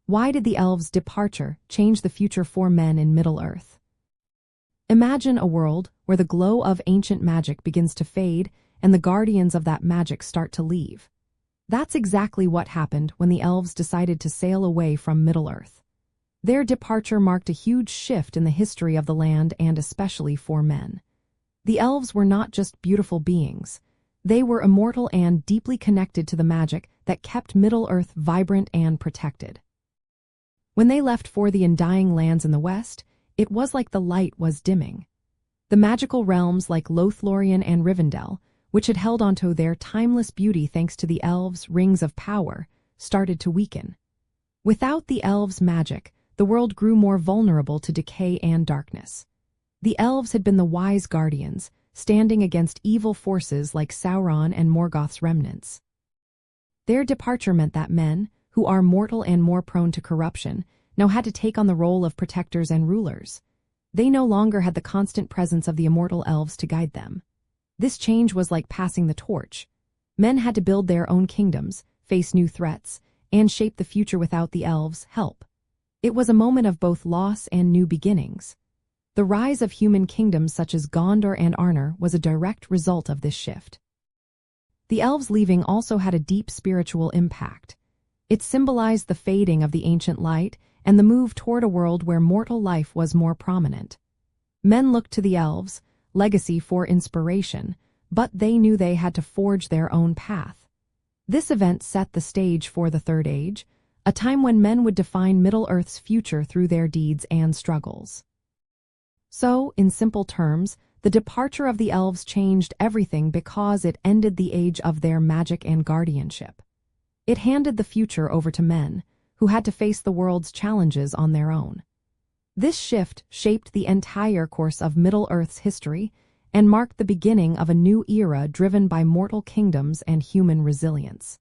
Why did the elves' departure change the future for men in Middle-earth? Imagine a world where the glow of ancient magic begins to fade and the guardians of that magic start to leave. That's exactly what happened when the elves decided to sail away from Middle-earth. Their departure marked a huge shift in the history of the land and especially for men. The elves were not just beautiful beings. They were immortal and deeply connected to the magic that kept Middle-earth vibrant and protected. When they left for the undying lands in the west, it was like the light was dimming. The magical realms like Lothlorien and Rivendell, which had held onto their timeless beauty thanks to the elves' rings of power, started to weaken. Without the elves' magic, the world grew more vulnerable to decay and darkness. The elves had been the wise guardians, standing against evil forces like Sauron and Morgoth's remnants. Their departure meant that men, who are mortal and more prone to corruption, now had to take on the role of protectors and rulers. They no longer had the constant presence of the immortal elves to guide them. This change was like passing the torch. Men had to build their own kingdoms, face new threats, and shape the future without the elves' help. It was a moment of both loss and new beginnings. The rise of human kingdoms such as Gondor and Arnor was a direct result of this shift. The elves leaving also had a deep spiritual impact. It symbolized the fading of the ancient light and the move toward a world where mortal life was more prominent. Men looked to the elves' legacy for inspiration, but they knew they had to forge their own path. This event set the stage for the Third Age, a time when men would define Middle-earth's future through their deeds and struggles. So, in simple terms, the departure of the elves changed everything because it ended the age of their magic and guardianship. It handed the future over to men, who had to face the world's challenges on their own. This shift shaped the entire course of Middle-earth's history and marked the beginning of a new era driven by mortal kingdoms and human resilience.